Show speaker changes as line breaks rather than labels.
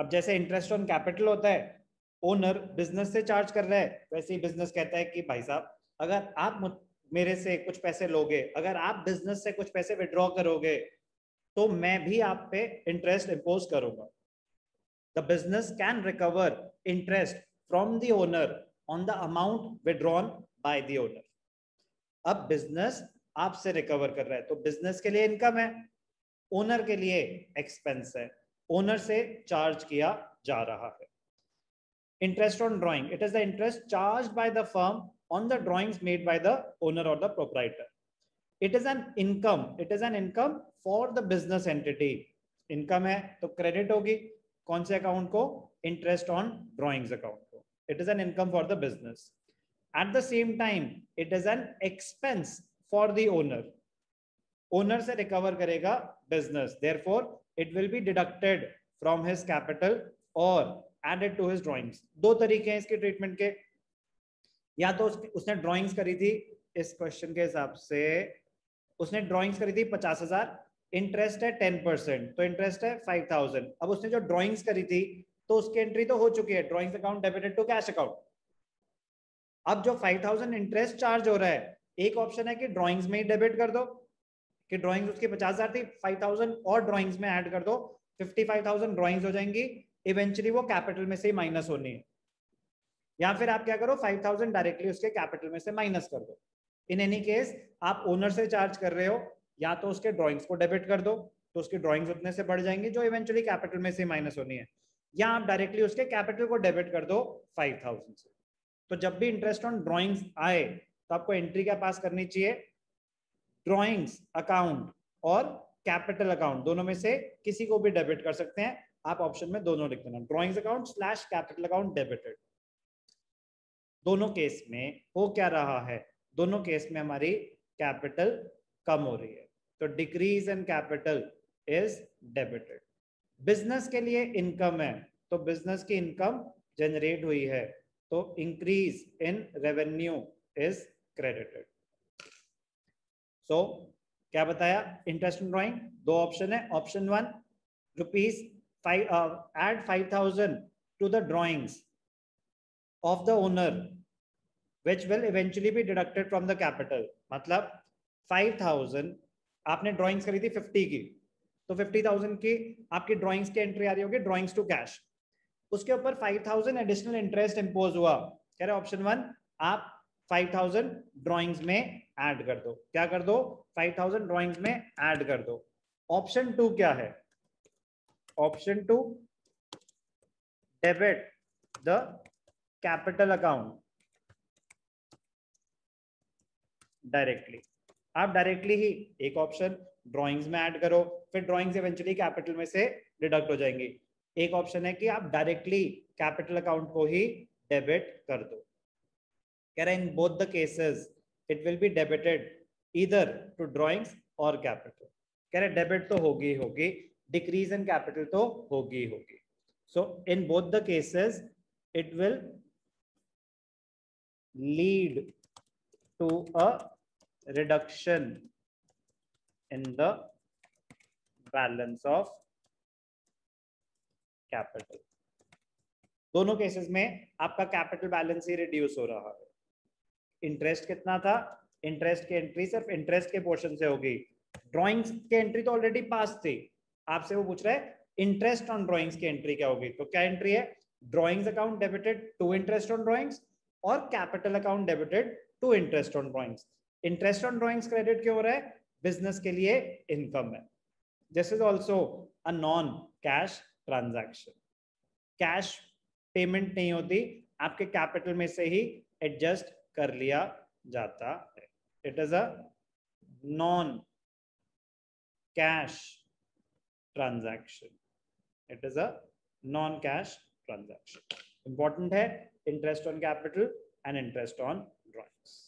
अब जैसे interest on capital होता है, ओनर बिजनेस से चार्ज कर रहा है, वैसे ही बिजनेस कहता है कि भाई साहब अगर आप मेरे से कुछ पैसे लोगे, अगर आप बिजनेस से कुछ पैसे विड्रॉ करोगे तो मैं भी आप पे इंटरेस्ट इंपोज करूंगा. The business can recover interest from the owner on the amount withdrawn by the owner. अब बिजनेस आपसे रिकवर कर रहा है तो बिजनेस के लिए इनकम है, ओनर के लिए एक्सपेंस है, ओनर से चार्ज किया जा रहा है. Interest on drawing, it is the interest charged by the firm on the drawings made by the owner or the proprietor. It is an income. It is an income for the business entity. Income है तो credit होगी कौन से account को? Interest on drawings account को. It is an income for the business. At the same time, it is an expense for the owner. Owner से recover करेगा business. Therefore, it will be deducted from his capital or added to his drawings. दो तरीके हैं इसके treatment के. या तो उसने ड्राइंग्स करी थी, इस क्वेश्चन के हिसाब से उसने ड्राइंग्स करी थी 50,000, इंटरेस्ट है 10%, तो इंटरेस्ट है 5,000. अब उसने जो ड्राइंग्स करी थी तो उसकी एंट्री तो हो चुकी है, drawings account debited to cash account. अब जो 5,000 इंटरेस्ट चार्ज हो रहा है, एक ऑप्शन है कि ड्राइंग्स में ही डेबिट कर दो, कि ड्राइंग्स उसकी 50,000 थी, 5,000 और ड्राइंग्स में ऐड कर दो, 55,000 ड्राइंग्स हो जाएंगी, इवेंचुअली वो कैपिटल में से ही माइनस होनी है. या फिर आप क्या करो, 5,000 डायरेक्टली उसके कैपिटल में से माइनस कर दो. इन एनी केस आप ओनर से चार्ज कर रहे हो, या तो उसके ड्राइंग्स को डेबिट कर दो तो उसकी ड्राइंग्स उतने से बढ़ जाएंगी जो इवेंचुअली कैपिटल में से माइनस होनी है, या आप डायरेक्टली उसके कैपिटल को डेबिट कर दो 5,000 से. तो जब भी इंटरेस्ट ऑन ड्राइंग्स आए तो आपको एंट्री क्या पास करनी चाहिए? ड्राइंग्स अकाउंट और कैपिटल अकाउंट दोनों में से किसी को भी डेबिट कर सकते हैं. आप ऑप्शन में दोनों लिख देना, drawings account slash capital account debited. दोनों केस में हो क्या रहा है? दोनों केस में हमारी कैपिटल कम हो रही है, तो decrease in capital is debited. Business के लिए इनकम है तो बिजनेस की इनकम जनरेट हुई है, तो increase in revenue is credited. So क्या बताया? इंटरेस्ट इन ड्राइंग दो ऑप्शन है. Option 1, rupees add 5,000 to the drawings of the owner which will eventually be deducted from the capital. मतलब 5,000 आपने ड्राइंग्स करी थी 50 की, तो 50,000 की आपकी ड्राइंग्स की एंट्री आ रही होगी ड्राइंग्स टू कैश, उसके ऊपर 5,000 एडिशनल इंटरेस्ट इंपोज हुआ. कह रहे ऑप्शन 1 आप 5,000 ड्राइंग्स में ऐड कर दो. क्या कर दो? 5,000 ड्राइंग्स में ऐड कर दो. ऑप्शन 2 क्या है? Option 2, debit the capital account directly. आप डायरेक्टली ही एक ऑप्शन ड्राइंग्स में ऐड करो, फिर ड्राइंग्स इवेंचुअली कैपिटल में से डिडक्ट हो जाएंगी. एक ऑप्शन है कि आप डायरेक्टली कैपिटल अकाउंट को ही डेबिट कर दो. कह रहे in both the cases it will be debited either to drawings और कैपिटल. कह रहे डेबिट तो होगी होगी, डिक्रीज इन कैपिटल तो होगी होगी. So in both the cases it will lead to a reduction in the balance of capital. दोनों केसेस में आपका कैपिटल बैलेंस ही रिड्यूस हो रहा है. इंटरेस्ट कितना था? इंटरेस्ट की एंट्री सिर्फ इंटरेस्ट के पोर्शन से होगी. ड्राइंग्स की एंट्री तो ऑलरेडी पास थी, आपसे वो पूछ रहा है इंटरेस्ट ऑन ड्राइंग्स की एंट्री क्या होगी. तो क्या एंट्री है? Drawings account debited to interest on drawings और capital account debited to interest on drawings. Interest on drawings credit क्यों हो रहा है? बिजनेस के लिए इनकम है. This is also a non cash transaction. Cash payment नहीं होती, आपके कैपिटल में से ही एडजस्ट कर लिया जाता है. It is a non cash transaction. It is a non cash transaction. Important है interest on capital and interest on drawings.